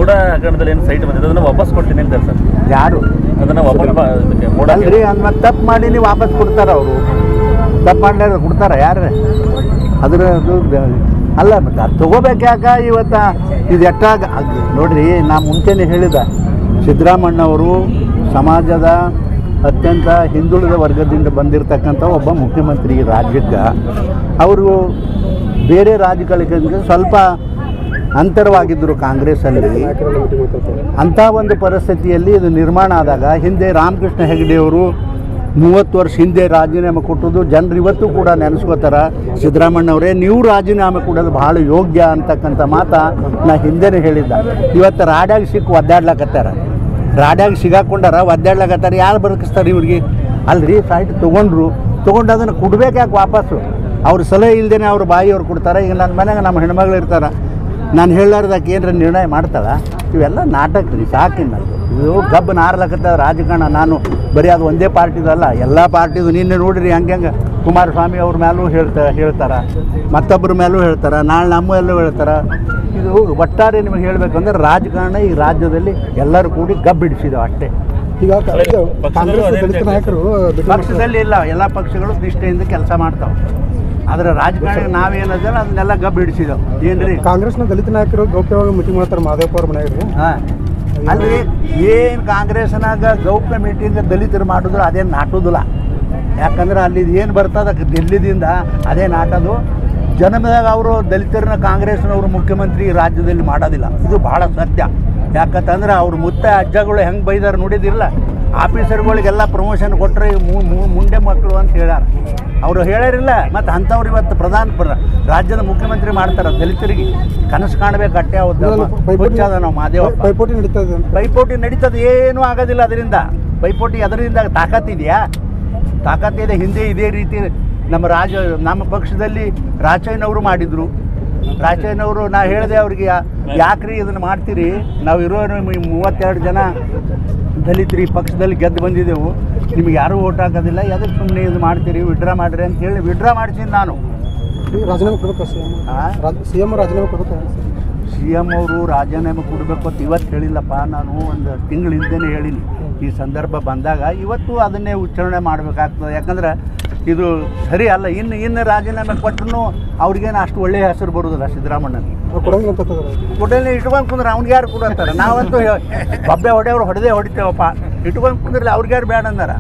ಮೂಡ ಹಗರಣದಲ್ಲಿ ಏನು ಸೈಟ್ ಬಂದಿದೆ ಅದನ್ನು ವಾಪಸ್ ಕೊಡ್ತೀನಿ ಅಂತ ಸರ್. ಯಾರು ಅದನ್ನು ವಾಪಸ್ ಅಲ್ರಿ ಮತ್ತೆ ತಪ್ಪು ಮಾಡಿ ನೀವು ವಾಪಸ್ ಕೊಡ್ತಾರ ಅವರು? ತಪ್ಪು ಮಾಡಲಾರ ಕೊಡ್ತಾರ ಯಾರು? ಅದ್ರ ಅಲ್ಲ ಮತ್ತೆ ಅದು ತೊಗೋಬೇಕಾಗ ಇವತ್ತು ಇದು ಎಟ್ಟಾಗ ನೋಡ್ರಿ. ನಾ ಮುಂಚೆನೇ ಹೇಳಿದ, ಸಿದ್ದರಾಮಣ್ಣವರು ಸಮಾಜದ ಅತ್ಯಂತ ಹಿಂದುಳಿದ ವರ್ಗದಿಂದ ಬಂದಿರತಕ್ಕಂಥ ಒಬ್ಬ ಮುಖ್ಯಮಂತ್ರಿ ರಾಜ್ಯಕ್ಕೆ. ಅವರು ಬೇರೆ ರಾಜ್ಯಗಳಿಗೆ ಸ್ವಲ್ಪ ಅಂತರವಾಗಿದ್ದರು ಕಾಂಗ್ರೆಸ್ಸಲ್ಲಿ. ಅಂಥ ಒಂದು ಪರಿಸ್ಥಿತಿಯಲ್ಲಿ ಇದು ನಿರ್ಮಾಣ ಆದಾಗ ಹಿಂದೆ ರಾಮಕೃಷ್ಣ ಹೆಗಡೆಯವರು 30 ವರ್ಷ ಹಿಂದೆ ರಾಜೀನಾಮೆ ಕೊಟ್ಟದ್ದು ಜನರು ಇವತ್ತು ಕೂಡ ನೆನೆಸ್ಕೋತಾರೆ. ಸಿದ್ದರಾಮಣ್ಣವರೇ ನೀವು ರಾಜೀನಾಮೆ ಕೊಡೋದು ಭಾಳ ಯೋಗ್ಯ ಅಂತಕ್ಕಂಥ ಮಾತು ನಾ ಹಿಂದೆನೇ ಹೇಳಿದ್ದ. ಇವತ್ತು ರಾಡ್ಯಾಗ ಸಿಕ್ಕು ಒದ್ದಾಡ್ಲಕತ್ತಾರ, ರಾಡ್ಯಾಗ ಸಿಗಾಕೊಂಡಾರ ಒದ್ದಾಡ್ಲಕತ್ತಾರ. ಯಾರು ಬದುಕಿಸ್ತಾರೆ ಇವ್ರಿಗೆ? ಅಲ್ರಿ ಸೈಟ್ ತೊಗೊಂಡು ಅದನ್ನು ಕೊಡ್ಬೇಕು ಯಾಕೆ ವಾಪಸ್ಸು? ಅವ್ರ ಸಲಹೆ ಇಲ್ಲದೇ ಅವ್ರ ಬಾಯಿಯವ್ರು ಕೊಡ್ತಾರೆ. ಈಗ ನನ್ನ ಮನೆಗೆ ನಮ್ಮ ಹೆಣ್ಮಗಳು ಇರ್ತಾರೆ, ನಾನು ಹೇಳಾರ್ದಕ್ಕೆ ಏನರ ನಿರ್ಣಯ ಮಾಡ್ತಾಳೆ? ಇವೆಲ್ಲ ನಾಟಕ ರೀ, ಸಾಕಿನ ಇದು ಗಬ್ಬು ನಾರ್ಲಕತ್ತ ರಾಜಕಾರಣ. ನಾನು ಬರೀ ಅದು ಒಂದೇ ಪಾರ್ಟಿದಲ್ಲ, ಎಲ್ಲ ಪಾರ್ಟಿದು. ನಿನ್ನೆ ನೋಡಿರಿ ಹಂಗೆ ಕುಮಾರಸ್ವಾಮಿ ಅವ್ರ ಮೇಲೂ ಹೇಳ್ತಾರೆ, ಮತ್ತೊಬ್ಬರ ಮೇಲೂ ಹೇಳ್ತಾರೆ, ನಾಳೆ ನಮ್ಮೆಲ್ಲೂ ಹೇಳ್ತಾರೆ. ಇದು ಒಟ್ಟಾರೆ ನಿಮಗೆ ಹೇಳಬೇಕಂದ್ರೆ ರಾಜಕಾರಣ ಈ ರಾಜ್ಯದಲ್ಲಿ ಎಲ್ಲರೂ ಕೂಡಿ ಗಬ್ಬಿಡಿಸಿದವು ಅಷ್ಟೇ. ಈಗ ನಾಯಕರು ಪಕ್ಷದಲ್ಲಿ ಇಲ್ಲ, ಎಲ್ಲ ಪಕ್ಷಗಳು ನಿಷ್ಠೆಯಿಂದ ಕೆಲಸ ಮಾಡ್ತಾವೆ. ಆದರೆ ರಾಜಕಾರಣ ನಾವೇನದ ಅದನ್ನೆಲ್ಲ ಗಬ್ಬು ಹಿಡಿಸಿದವು. ಏನ್ರಿ ಕಾಂಗ್ರೆಸ್ನ ದಲಿತ ನಾಯಕರು ಗೌಪ್ಯವಾಗಿ ಮೀಟಿಂಗ್ ಮಾಡ್ತಾರೆ ಮಾದೇವಪ್ಪ ಅವ್ರ ಮನೆಯಾಗ್ರಿ. ಹಾಂ, ಅಲ್ಲಿ ಏನು ಕಾಂಗ್ರೆಸ್ನಾಗ ಗೌಪ್ಯ ಮೀಟಿಂಗ್ ದಲಿತರು ಮಾಡಿದ್ರು ಅದೇನು ನಾಟೋದಿಲ್ಲ. ಯಾಕಂದ್ರೆ ಅಲ್ಲಿ ಏನು ಬರ್ತದೆ ದಿಲ್ಲಿದಿಂದ ಅದೇ ನಾಟೋದು. ಜನ್ಮದಾಗ ಅವರು ದಲಿತರನ್ನ ಕಾಂಗ್ರೆಸ್ನವರು ಮುಖ್ಯಮಂತ್ರಿ ರಾಜ್ಯದಲ್ಲಿ ಮಾಡೋದಿಲ್ಲ. ಇದು ಭಾಳ ಸತ್ಯ. ಯಾಕಂತಂದ್ರೆ ಅವ್ರ ಮುತ್ತ ಅಜ್ಜಗಳು ಹೆಂಗೆ ಬೈದಾರೆ ನೋಡಿದಿರಲ್ಲ. ಆಫೀಸರ್ಗಳಿಗೆಲ್ಲ ಪ್ರಮೋಷನ್ ಕೊಟ್ಟರೆ ಮುಂಡೆ ಮಕ್ಕಳು ಅಂತ ಹೇಳ್ಯಾರ. ಅವರು ಹೇಳ್ಯಾರಿಲ್ಲ. ಮತ್ತು ಅಂಥವ್ರು ಇವತ್ತು ರಾಜ್ಯದ ಮುಖ್ಯಮಂತ್ರಿ ಮಾಡ್ತಾರೆ. ದಲಿತರಿಗೆ ಕನಸು ಕಾಣಬೇಕು ಅಟ್ಟೆ. ಹುಚ್ಚಾದ ನಾವು ಮಾದೇವಪ್ಪ. ಪೈಪೋಟಿ ನಡೀತದೆ, ಏನೂ ಆಗೋದಿಲ್ಲ ಅದರಿಂದ. ಪೈಪೋಟಿ ಅದರಿಂದ ತಾಕತ್ತಿದೆಯಾ? ತಾಕತ್ತಿದೆ. ಹಿಂದೆ ಇದೇ ರೀತಿ ನಮ್ಮ ಪಕ್ಷದಲ್ಲಿ ರಾಚಯ್ಯನವರು ಮಾಡಿದರು. ರಾಚಯ್ಯನವರು ನಾ ಹೇಳಿದೆ ಅವ್ರಿಗೆ, ಯಾಕ್ರಿ ಇದನ್ನು ಮಾಡ್ತೀರಿ? ನಾವು ಇರೋ 32 ಜನ ದಲಿತರು ಈ ಪಕ್ಷದಲ್ಲಿ ಗೆದ್ದು ಬಂದಿದ್ದೆವು, ನಿಮ್ಗೆ ಯಾರೂ ಓಟ್ ಹಾಕೋದಿಲ್ಲ, ಎದಕ್ಕೆ ಸುಮ್ಮನೆ ಇದು ಮಾಡ್ತೀರಿ, ವಿಡ್ರಾ ಮಾಡಿರಿ ಅಂತ ಹೇಳಿ ವಿಡ್ರಾ ಮಾಡ್ತೀನಿ ನಾನು. ರಾಜೀನಾಮೆ ಕೊಡಬೇಕು ಸಿ ಎಂ ರಾಜೀನಾಮೆ ಕೊಡಬೇಕು. ಸಿ ಎಮ್ ಅವರು ರಾಜೀನಾಮೆ ಕೊಡಬೇಕು ಅಂತ ಇವತ್ತು ಹೇಳಿಲ್ಲಪ್ಪ. ನಾನು ಒಂದು ತಿಂಗಳ ಹಿಂದೆನೇ ಹೇಳೀನಿ. ಈ ಸಂದರ್ಭ ಬಂದಾಗ ಇವತ್ತು ಅದನ್ನೇ ಉಚ್ಚಾರಣೆ ಮಾಡಬೇಕಾಗ್ತದೆ. ಯಾಕಂದ್ರೆ ಇದು ಸರಿ ಅಲ್ಲ. ಇನ್ನು ರಾಜೀನಾಮೆ ಕೊಟ್ಟರು ಅವ್ರಿಗೇನು ಅಷ್ಟು ಒಳ್ಳೆಯ ಹೆಸರು ಬರೋದಿಲ್ಲ. ಸಿದ್ದರಾಮಣ್ಣನಿಗೆ ಕೊಡಲಿ ಇಟ್ಕೊಂಡು ಕುಂದ್ರೆ ಅವ್ನಿಗೆ ಯಾರು ಕೊಡಂತಾರೆ? ನಾವಂತೂ ಬಬ್ಬೆ ಹೊಡೆಯವ್ರು ಹೊಡೆದೇ ಹೊಡಿತೇವಪ್ಪ. ಇಟ್ಕೊಂಡು ಕುಂದ್ರಲಿ ಅವ್ರಿಗೆ ಯಾರು ಬೇಡ ಅಂದಾರ.